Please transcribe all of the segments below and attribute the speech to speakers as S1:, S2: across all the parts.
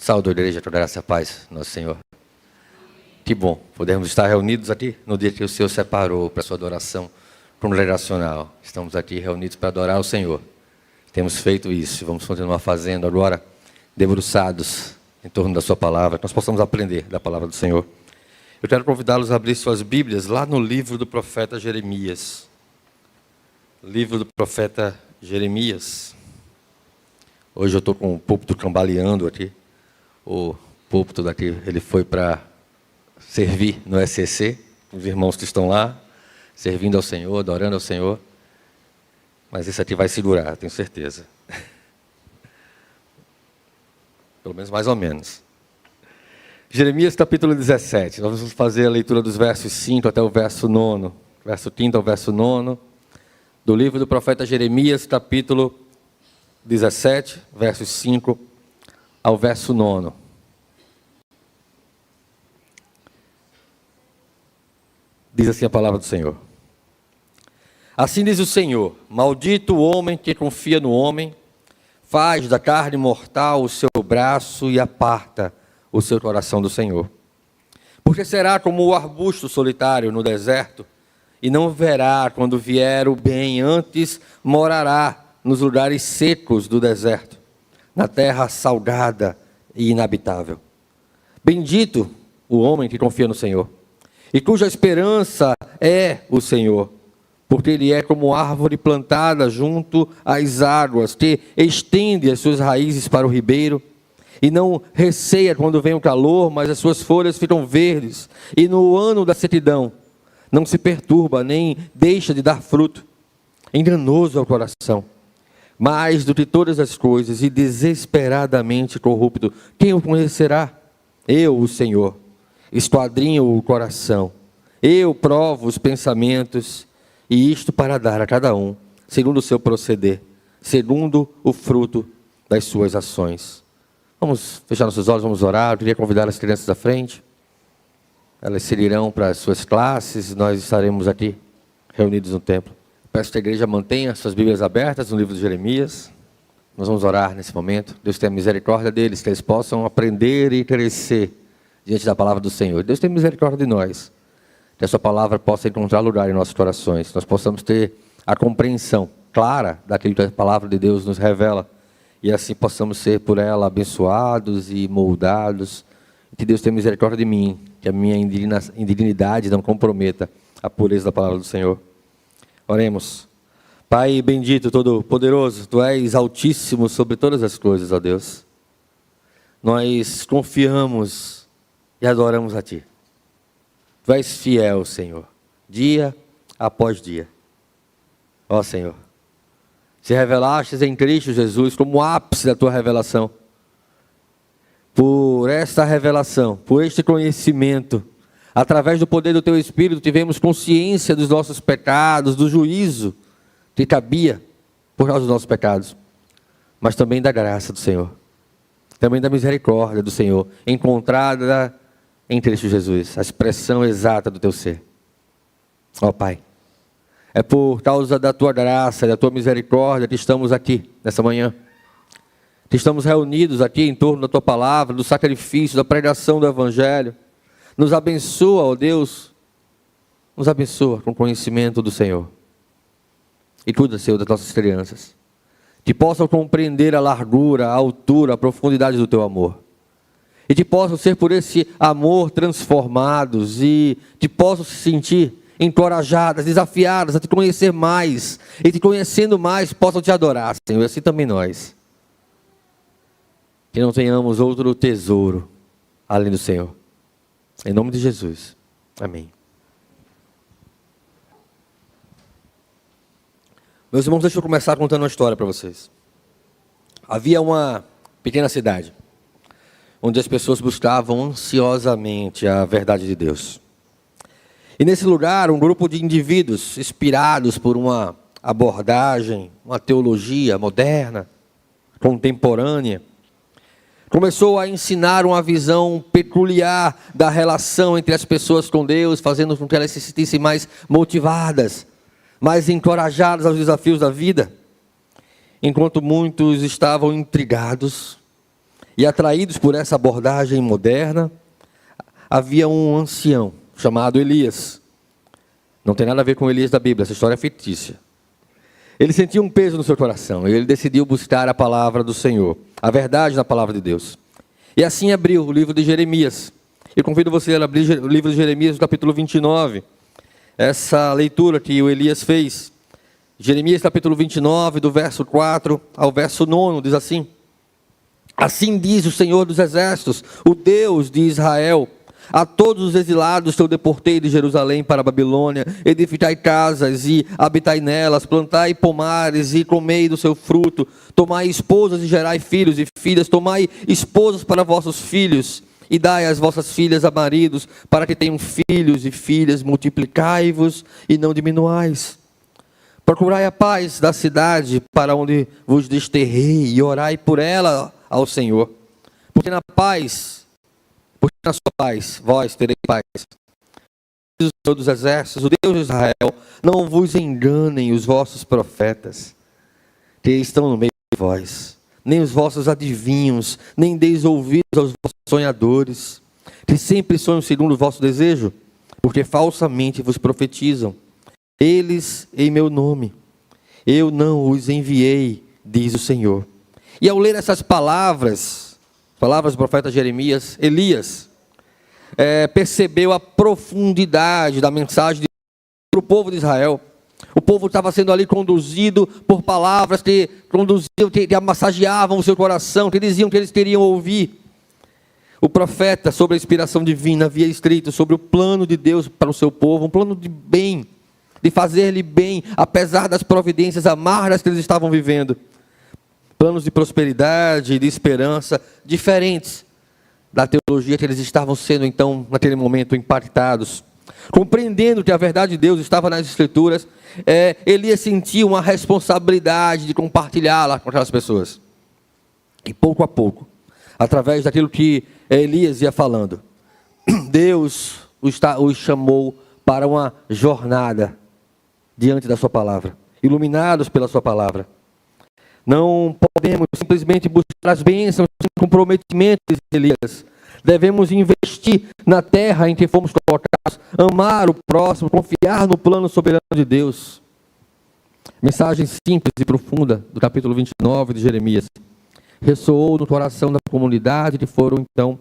S1: Saúde, igreja, toda graça e paz, nosso Senhor. Que bom, podemos estar reunidos aqui no dia que o Senhor separou para a sua adoração congregacional. Estamos aqui reunidos para adorar o Senhor. Temos feito isso, vamos continuar fazendo agora, debruçados em torno da sua palavra, que nós possamos aprender da palavra do Senhor. Eu quero convidá-los a abrir suas Bíblias lá no livro do profeta Jeremias. Livro do profeta Jeremias. Hoje eu estou com o púlpito cambaleando aqui. O púlpito daqui, ele foi para servir no SCC, os irmãos que estão lá, servindo ao Senhor, adorando ao Senhor. Mas esse aqui vai segurar, tenho certeza. Pelo menos mais ou menos. Jeremias capítulo 17, nós vamos fazer a leitura dos versos 5 até o verso 9, verso 5 ao verso 9, do livro do profeta Jeremias, capítulo 17, versos 5 ao verso 9. Diz assim a palavra do Senhor. Assim diz o Senhor: maldito o homem que confia no homem, faz da carne mortal o seu braço e aparta o seu coração do Senhor. Porque será como o arbusto solitário no deserto, e não verá quando vier o bem, antes morará nos lugares secos do deserto, na terra salgada e inabitável. Bendito o homem que confia no Senhor, e cuja esperança é o Senhor, porque ele é como árvore plantada junto às águas, que estende as suas raízes para o ribeiro, e não receia quando vem o calor, mas as suas folhas ficam verdes, e no ano da sequidão não se perturba, nem deixa de dar fruto. Enganoso é o coração, mais do que todas as coisas, e desesperadamente corrupto. Quem o conhecerá? Eu, o Senhor, esquadrinho o coração, eu provo os pensamentos, e isto para dar a cada um, segundo o seu proceder, segundo o fruto das suas ações. Vamos fechar nossos olhos, vamos orar. Eu queria convidar as crianças à frente. Elas seguirão para as suas classes, nós estaremos aqui reunidos no templo. Peço que a igreja mantenha suas Bíblias abertas no livro de Jeremias. Nós vamos orar nesse momento. Deus tenha misericórdia deles, que eles possam aprender e crescer diante da palavra do Senhor. Deus tenha misericórdia de nós, que a sua palavra possa encontrar lugar em nossos corações. Nós possamos ter a compreensão clara daquilo que a palavra de Deus nos revela, e assim possamos ser por ela abençoados e moldados. Que Deus tenha misericórdia de mim, que a minha indignidade não comprometa a pureza da palavra do Senhor. Oremos. Pai bendito, todo-poderoso, Tu és altíssimo sobre todas as coisas, ó Deus. Nós confiamos e adoramos a Ti. Tu és fiel, Senhor, dia após dia. Ó Senhor, se revelastes em Cristo Jesus como o ápice da Tua revelação. Por esta revelação, por este conhecimento, através do poder do Teu Espírito, tivemos consciência dos nossos pecados, do juízo que cabia por causa dos nossos pecados, mas também da graça do Senhor, também da misericórdia do Senhor, encontrada em Cristo Jesus, a expressão exata do Teu ser. Ó Pai, é por causa da Tua graça e da Tua misericórdia que estamos aqui nessa manhã, que estamos reunidos aqui em torno da Tua palavra, do sacrifício, da pregação do Evangelho. Nos abençoa, ó Deus, nos abençoa com o conhecimento do Senhor. E cuida, Senhor, das nossas crianças, que possam compreender a largura, a altura, a profundidade do Teu amor. E que possam ser por esse amor transformados, e que possam se sentir encorajadas, desafiadas a Te conhecer mais, e Te conhecendo mais, possam Te adorar, Senhor, e assim também nós. Que não tenhamos outro tesouro além do Senhor. Em nome de Jesus. Amém. Meus irmãos, deixa eu começar contando uma história para vocês. Havia uma pequena cidade, onde as pessoas buscavam ansiosamente a verdade de Deus. E nesse lugar, um grupo de indivíduos inspirados por uma abordagem, uma teologia moderna, contemporânea, começou a ensinar uma visão peculiar da relação entre as pessoas com Deus, fazendo com que elas se sentissem mais motivadas, mais encorajadas aos desafios da vida. Enquanto muitos estavam intrigados E atraídos por essa abordagem moderna, havia um ancião chamado Elias. Não tem nada a ver com Elias da Bíblia, essa história é fictícia. Ele sentia um peso no seu coração e ele decidiu buscar a palavra do Senhor, a verdade na palavra de Deus. E assim abriu o livro de Jeremias. Eu convido você a abrir o livro de Jeremias, no capítulo 29. Essa leitura que o Elias fez. Jeremias, capítulo 29, do verso 4 ao verso 9, diz assim: Assim diz o Senhor dos Exércitos, o Deus de Israel: a todos os exilados que eu deportei de Jerusalém para a Babilônia, edificai casas e habitai nelas, plantai pomares e comei do seu fruto, tomai esposas e gerai filhos e filhas, tomai esposas para vossos filhos, e dai as vossas filhas a maridos, para que tenham filhos e filhas, multiplicai-vos e não diminuais. Procurai a paz da cidade para onde vos desterrei, e orai por ela ao Senhor, porque na sua paz, vós tereis paz. Diz o Senhor dos Exércitos, o Deus de Israel: não vos enganem os vossos profetas, que estão no meio de vós, nem os vossos adivinhos, nem deis ouvidos aos vossos sonhadores, que sempre sonham segundo o vosso desejo, porque falsamente vos profetizam. Eles em meu nome, eu não os enviei, diz o Senhor. E ao ler essas palavras do profeta Jeremias, Elias percebeu a profundidade da mensagem para o povo de Israel. O povo estava sendo ali conduzido por palavras que massageavam o seu coração, que diziam que eles queriam ouvir. O profeta, sob a inspiração divina, havia escrito sobre o plano de Deus para o seu povo, um plano de bem, de fazer-lhe bem, apesar das providências amargas que eles estavam vivendo. Planos de prosperidade e de esperança diferentes da teologia que eles estavam sendo, então, naquele momento, impactados. Compreendendo que a verdade de Deus estava nas Escrituras, Elias sentia uma responsabilidade de compartilhá-la com aquelas pessoas. E pouco a pouco, através daquilo que Elias ia falando, Deus os chamou para uma jornada diante da sua palavra, iluminados pela sua palavra. Não podemos simplesmente buscar as bênçãos sem comprometimento, diz Elias. Devemos investir na terra em que fomos colocados, amar o próximo, confiar no plano soberano de Deus. Mensagem simples e profunda do capítulo 29 de Jeremias. Ressoou no coração da comunidade que foram então,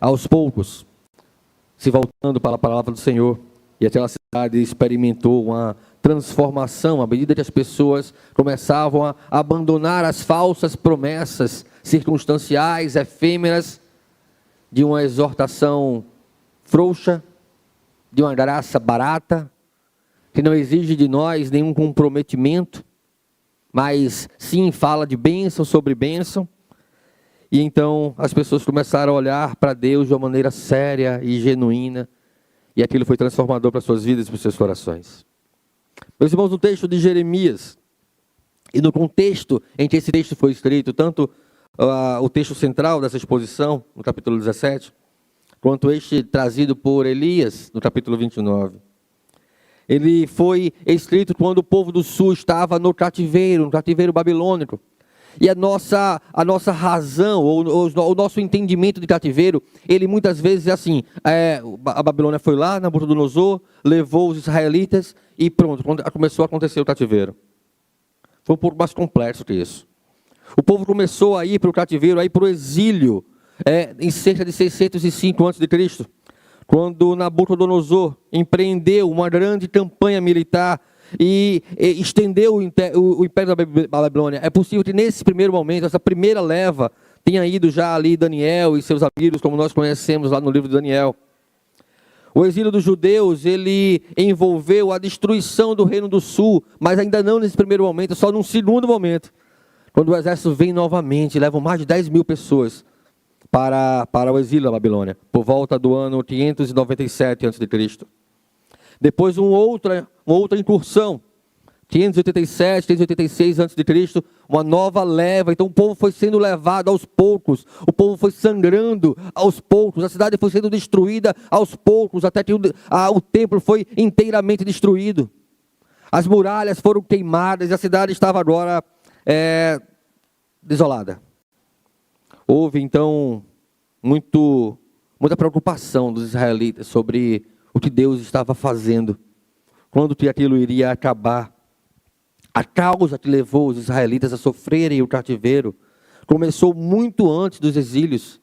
S1: aos poucos, se voltando para a palavra do Senhor. E aquela cidade experimentou uma transformação à medida que as pessoas começavam a abandonar as falsas promessas circunstanciais, efêmeras, de uma exortação frouxa, de uma graça barata, que não exige de nós nenhum comprometimento, mas sim fala de bênção sobre bênção. E então as pessoas começaram a olhar para Deus de uma maneira séria e genuína, e aquilo foi transformador para as suas vidas e para os seus corações. Meus irmãos, no texto de Jeremias, e no contexto em que esse texto foi escrito, tanto o texto central dessa exposição, no capítulo 17, quanto este trazido por Elias, no capítulo 29. Ele foi escrito quando o povo do sul estava no cativeiro babilônico. E a nossa razão, ou o nosso entendimento de cativeiro, ele muitas vezes é assim, a Babilônia foi lá, Nabucodonosor, levou os israelitas e pronto, começou a acontecer o cativeiro. Foi um pouco mais complexo que isso. O povo começou a ir para o cativeiro, a ir para o exílio, em cerca de 605 a.C., quando Nabucodonosor empreendeu uma grande campanha militar e estendeu o império da Babilônia. É possível que nesse primeiro momento, essa primeira leva, tenha ido já ali Daniel e seus amigos, como nós conhecemos lá no livro de Daniel. O exílio dos judeus, ele envolveu a destruição do reino do sul, mas ainda não nesse primeiro momento, só num segundo momento, quando o exército vem novamente, levam mais de 10 mil pessoas para o exílio da Babilônia, por volta do ano 597 a.C. Depois uma outra incursão, 587, 586 a.C., uma nova leva. Então o povo foi sendo levado aos poucos, o povo foi sangrando aos poucos, a cidade foi sendo destruída aos poucos, até que o templo foi inteiramente destruído. As muralhas foram queimadas e a cidade estava agora desolada. Houve então muita preocupação dos israelitas sobre o que Deus estava fazendo, quando que aquilo iria acabar. A causa que levou os israelitas a sofrerem o cativeiro começou muito antes dos exílios,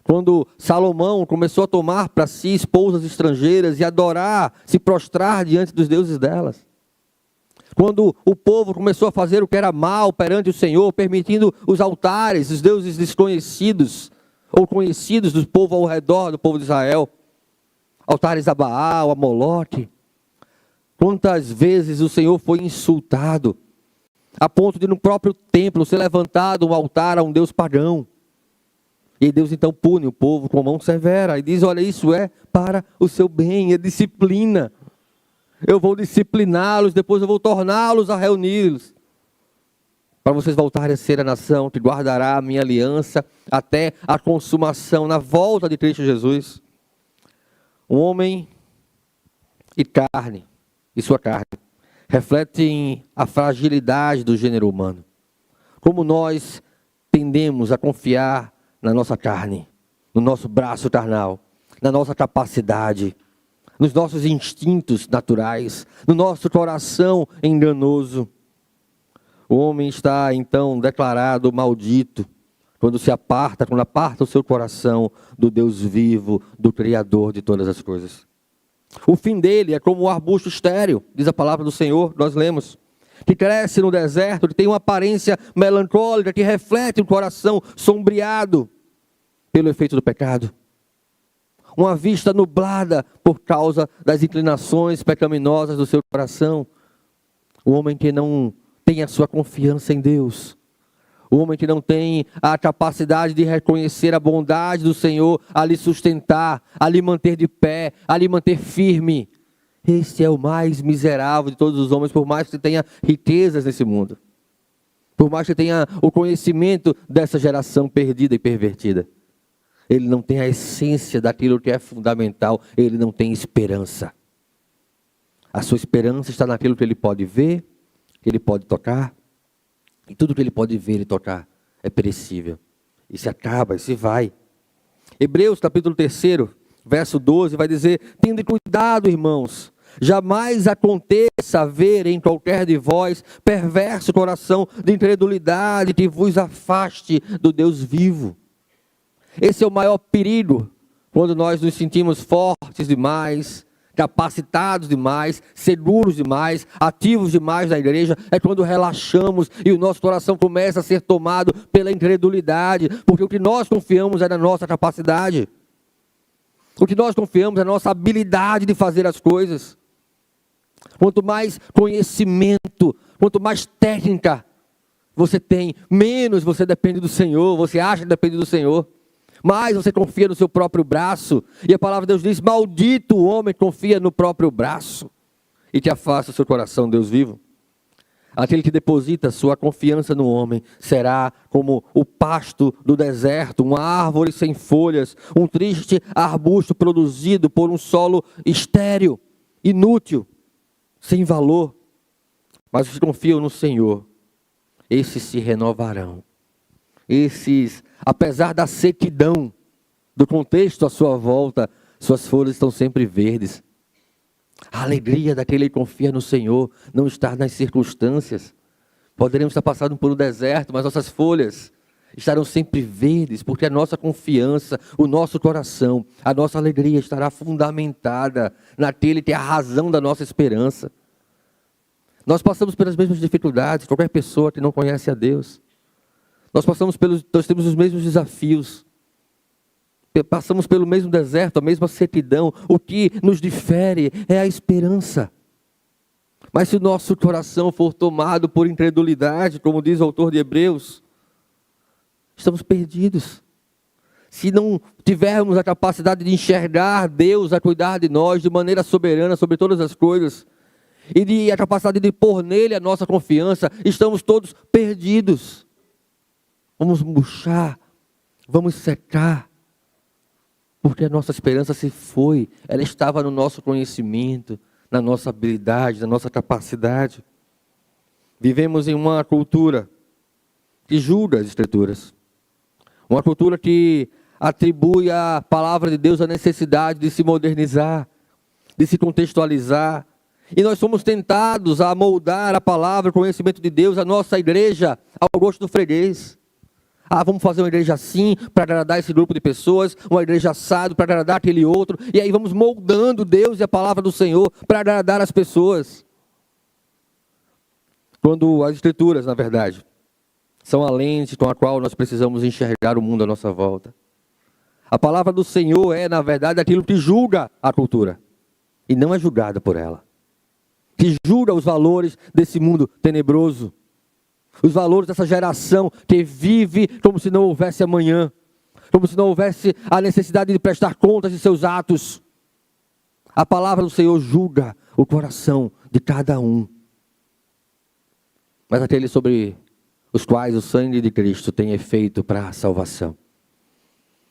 S1: quando Salomão começou a tomar para si esposas estrangeiras e adorar, se prostrar diante dos deuses delas. Quando o povo começou a fazer o que era mal perante o Senhor, permitindo os altares, os deuses desconhecidos ou conhecidos do povo ao redor do povo de Israel, altares a Baal, a Moloque. Quantas vezes o Senhor foi insultado, a ponto de no próprio templo ser levantado um altar a um deus pagão. E Deus então pune o povo com mão severa e diz: olha, isso é para o seu bem, é disciplina. Eu vou discipliná-los, depois eu vou torná-los a reuni-los, para vocês voltarem a ser a nação que guardará a minha aliança até a consumação, na volta de Cristo Jesus. Um homem e carne, e sua carne, refletem a fragilidade do gênero humano. Como nós tendemos a confiar na nossa carne, no nosso braço carnal, na nossa capacidade, nos nossos instintos naturais, no nosso coração enganoso. O homem está então declarado maldito quando aparta o seu coração do Deus vivo, do Criador de todas as coisas. O fim dele é como um arbusto estéril, diz a palavra do Senhor, nós lemos, que cresce no deserto, que tem uma aparência melancólica, que reflete um coração sombreado pelo efeito do pecado. Uma vista nublada por causa das inclinações pecaminosas do seu coração. O homem que não tem a sua confiança em Deus. O homem que não tem a capacidade de reconhecer a bondade do Senhor, a lhe sustentar, a lhe manter de pé, a lhe manter firme. Este é o mais miserável de todos os homens, por mais que tenha riquezas nesse mundo. Por mais que tenha o conhecimento dessa geração perdida e pervertida. Ele não tem a essência daquilo que é fundamental, ele não tem esperança. A sua esperança está naquilo que ele pode ver, que ele pode tocar. E tudo que ele pode ver e tocar é perecível. E se acaba, e se vai. Hebreus capítulo 3, verso 12, vai dizer: tende cuidado, irmãos, jamais aconteça haver em qualquer de vós perverso coração de incredulidade que vos afaste do Deus vivo. Esse é o maior perigo, quando nós nos sentimos fortes demais, capacitados demais, seguros demais, ativos demais na igreja, é quando relaxamos e o nosso coração começa a ser tomado pela incredulidade, porque o que nós confiamos é na nossa capacidade, o que nós confiamos é na nossa habilidade de fazer as coisas. Quanto mais conhecimento, quanto mais técnica você tem, menos você depende do Senhor, você acha que depende do Senhor. Mas você confia no seu próprio braço. E a palavra de Deus diz: maldito o homem que confia no próprio braço e que afasta o seu coração, Deus vivo. Aquele que deposita sua confiança no homem será como o pasto do deserto, uma árvore sem folhas, um triste arbusto produzido por um solo estéril, inútil, sem valor. Mas os que confiam no Senhor, esses se renovarão. Esses, apesar da sequidão do contexto à sua volta, suas folhas estão sempre verdes. A alegria daquele que confia no Senhor não está nas circunstâncias. Poderemos estar passando por um deserto, mas nossas folhas estarão sempre verdes, porque a nossa confiança, o nosso coração, a nossa alegria estará fundamentada naquele que é a razão da nossa esperança. Nós passamos pelas mesmas dificuldades, qualquer pessoa que não conhece a Deus. Nós temos os mesmos desafios, passamos pelo mesmo deserto, a mesma sequidão. O que nos difere é a esperança. Mas se o nosso coração for tomado por incredulidade, como diz o autor de Hebreus, estamos perdidos. Se não tivermos a capacidade de enxergar Deus a cuidar de nós de maneira soberana sobre todas as coisas, e a capacidade de pôr nele a nossa confiança, estamos todos perdidos. Vamos murchar, vamos secar, porque a nossa esperança se foi, ela estava no nosso conhecimento, na nossa habilidade, na nossa capacidade. Vivemos em uma cultura que julga as Escrituras, Uma cultura que atribui à palavra de Deus a necessidade de se modernizar, de se contextualizar. E nós somos tentados a moldar a palavra, o conhecimento de Deus, a nossa igreja, ao gosto do freguês. Vamos fazer uma igreja assim, para agradar esse grupo de pessoas, uma igreja assado, para agradar aquele outro. E aí vamos moldando Deus e a palavra do Senhor, para agradar as pessoas. Quando as Escrituras, na verdade, são a lente com a qual nós precisamos enxergar o mundo à nossa volta. A palavra do Senhor é, na verdade, aquilo que julga a cultura, e não é julgada por ela. Que julga os valores desse mundo tenebroso, os valores dessa geração que vive como se não houvesse amanhã, como se não houvesse a necessidade de prestar contas de seus atos. A palavra do Senhor julga o coração de cada um. Mas aqueles sobre os quais o sangue de Cristo tem efeito para a salvação,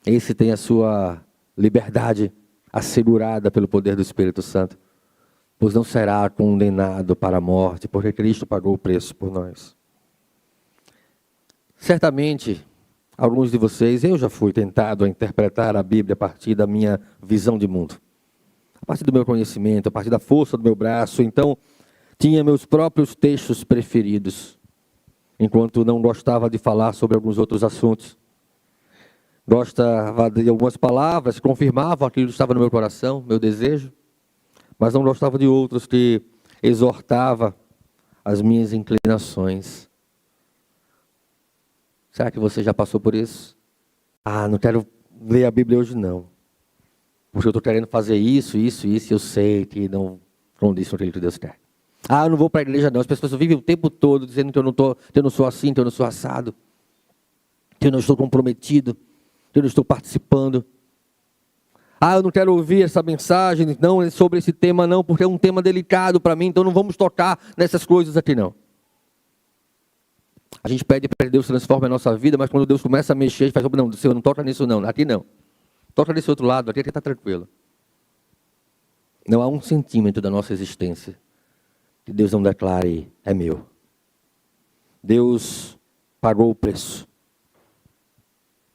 S1: esse tem a sua liberdade assegurada pelo poder do Espírito Santo, pois não será condenado para a morte, porque Cristo pagou o preço por nós. Certamente, alguns de vocês, eu já fui tentado a interpretar a Bíblia a partir da minha visão de mundo, a partir do meu conhecimento, a partir da força do meu braço. Então, tinha meus próprios textos preferidos, enquanto não gostava de falar sobre alguns outros assuntos. Gostava de algumas palavras que confirmavam aquilo que estava no meu coração, meu desejo, mas não gostava de outros que exortava as minhas inclinações. Será que você já passou por isso? Não quero ler a Bíblia hoje não, porque eu estou querendo fazer isso, e eu sei que não condiz com aquilo que Deus quer. Eu não vou para a igreja não, as pessoas vivem o tempo todo dizendo que eu não sou assim, que eu não sou assado, que eu não estou comprometido, que eu não estou participando. Eu não quero ouvir essa mensagem, não, sobre esse tema não, porque é um tema delicado para mim, então não vamos tocar nessas coisas aqui não. A gente pede para que Deus transforme a nossa vida, mas quando Deus começa a mexer, a gente faz, não, Senhor, não toca nisso não, aqui não. Toca nesse outro lado, aqui está tranquilo. Não há 1 centímetro da nossa existência que Deus não declare, é meu. Deus pagou o preço.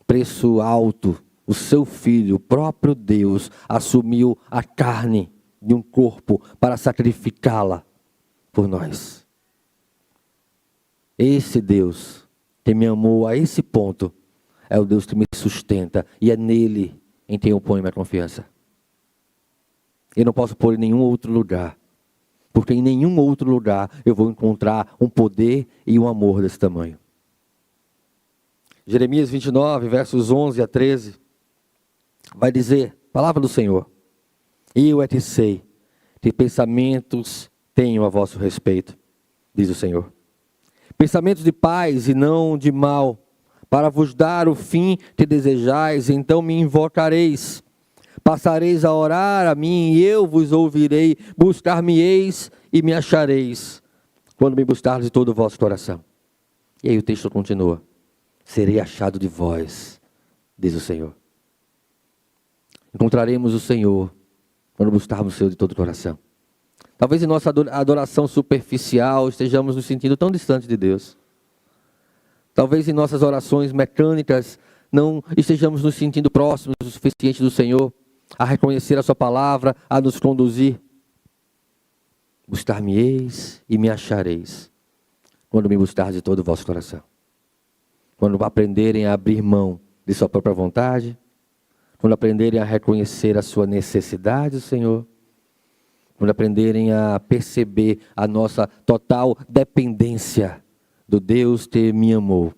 S1: Preço alto. O seu Filho, o próprio Deus, assumiu a carne de um corpo para sacrificá-la por nós. Esse Deus que me amou a esse ponto é o Deus que me sustenta, e é nele em quem eu ponho minha confiança. Eu não posso pôr em nenhum outro lugar, porque em nenhum outro lugar eu vou encontrar um poder e um amor desse tamanho. Jeremias 29, versos 11 a 13, vai dizer, palavra do Senhor: eu é que sei que pensamentos tenho a vosso respeito, diz o Senhor. Pensamentos de paz e não de mal, para vos dar o fim que desejais, então me invocareis. Passareis a orar a mim e eu vos ouvirei, buscar-me-eis e me achareis, quando me buscardes de todo o vosso coração. E aí o texto continua: serei achado de vós, diz o Senhor. Encontraremos o Senhor quando buscarmos o Senhor de todo o coração. Talvez em nossa adoração superficial estejamos nos sentindo tão distantes de Deus. Talvez em nossas orações mecânicas não estejamos nos sentindo próximos o suficiente do Senhor a reconhecer a sua palavra, a nos conduzir. Buscar-me-eis e me achareis, quando me buscardes de todo o vosso coração. Quando aprenderem a abrir mão de sua própria vontade, quando aprenderem a reconhecer a sua necessidade, Senhor, quando aprenderem a perceber a nossa total dependência do Deus que me amou,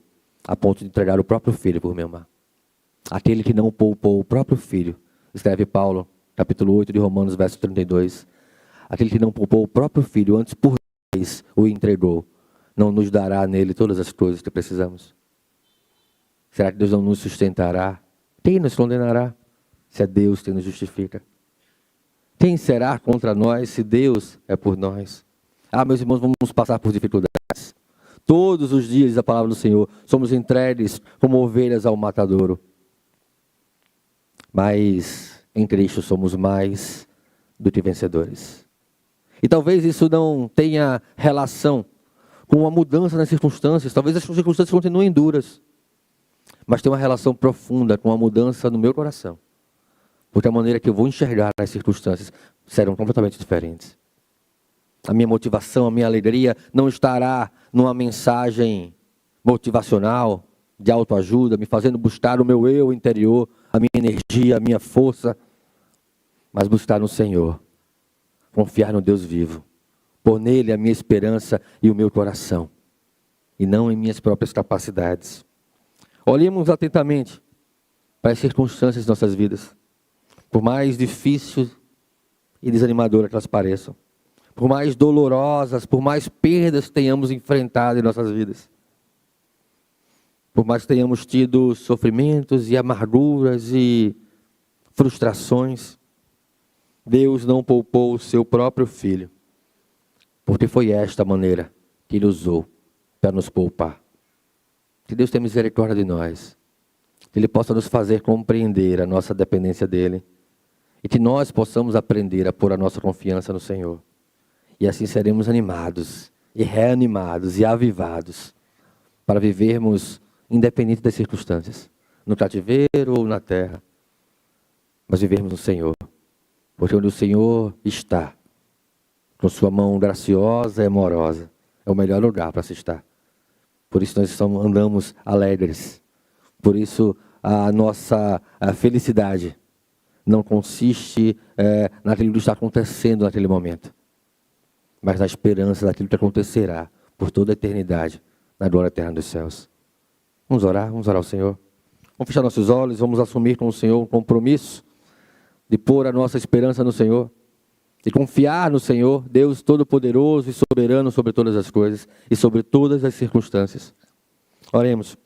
S1: a ponto de entregar o próprio Filho por me amar. Aquele que não poupou o próprio Filho, escreve Paulo, capítulo 8 de Romanos, verso 32. Aquele que não poupou o próprio Filho, antes por nós o entregou, não nos dará nele todas as coisas que precisamos? Será que Deus não nos sustentará? Quem nos condenará, se é Deus que nos justifica? Quem será contra nós, se Deus é por nós? Meus irmãos, vamos passar por dificuldades. Todos os dias, diz a palavra do Senhor, somos entregues como ovelhas ao matadouro. Mas em Cristo somos mais do que vencedores. E talvez isso não tenha relação com uma mudança nas circunstâncias. Talvez as circunstâncias continuem duras. mas tem uma relação profunda com a mudança no meu coração. Porque a maneira que eu vou enxergar as circunstâncias serão completamente diferentes. A minha motivação, a minha alegria não estará numa mensagem motivacional, de autoajuda, me fazendo buscar o meu eu interior, a minha energia, a minha força, mas buscar no Senhor, confiar no Deus vivo, pôr nele a minha esperança e o meu coração, e não em minhas próprias capacidades. Olhemos atentamente para as circunstâncias de nossas vidas, por mais difíceis e desanimadoras que elas pareçam, por mais dolorosas, por mais perdas que tenhamos enfrentado em nossas vidas, por mais que tenhamos tido sofrimentos e amarguras e frustrações, Deus não poupou o seu próprio Filho, porque foi esta a maneira que Ele usou para nos poupar. Que Deus tenha misericórdia de nós, que Ele possa nos fazer compreender a nossa dependência dEle, e que nós possamos aprender a pôr a nossa confiança no Senhor. E assim seremos animados, e reanimados, e avivados, para vivermos independente das circunstâncias, no cativeiro ou na terra, mas vivermos no Senhor, porque onde o Senhor está, com sua mão graciosa e amorosa, é o melhor lugar para se estar. Por isso nós andamos alegres, por isso a nossa felicidade não consiste naquilo que está acontecendo naquele momento, mas na esperança daquilo que acontecerá por toda a eternidade, na glória eterna dos céus. Vamos orar ao Senhor. Vamos fechar nossos olhos, vamos assumir com o Senhor um compromisso de pôr a nossa esperança no Senhor, de confiar no Senhor, Deus Todo-Poderoso e Soberano sobre todas as coisas e sobre todas as circunstâncias. Oremos.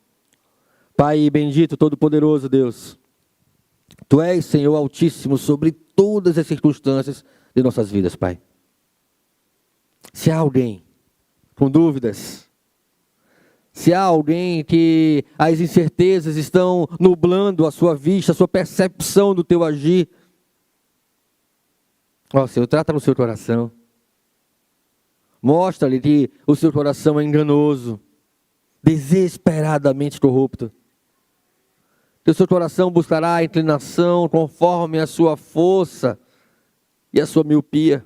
S1: Pai bendito, Todo-Poderoso Deus, Tu és, Senhor Altíssimo, sobre todas as circunstâncias de nossas vidas, Pai. Se há alguém com dúvidas, se há alguém que as incertezas estão nublando a sua vista, a sua percepção do teu agir, ó Senhor, trata no seu coração. Mostra-lhe que o seu coração é enganoso, desesperadamente corrupto. Que o seu coração buscará a inclinação conforme a sua força e a sua miopia.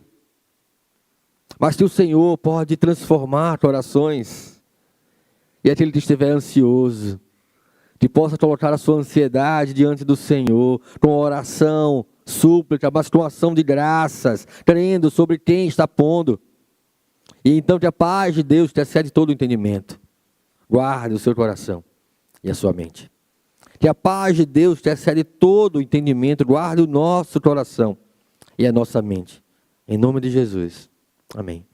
S1: Mas que o Senhor pode transformar corações. E aquele que estiver ansioso, que possa colocar a sua ansiedade diante do Senhor, com oração, súplica, mas com ação de graças, crendo sobre quem está pondo. E então que a paz de Deus, que excede todo o entendimento, guarde o seu coração e a sua mente. Que a paz de Deus, que excede todo o entendimento, guarde o nosso coração e a nossa mente. Em nome de Jesus. Amém.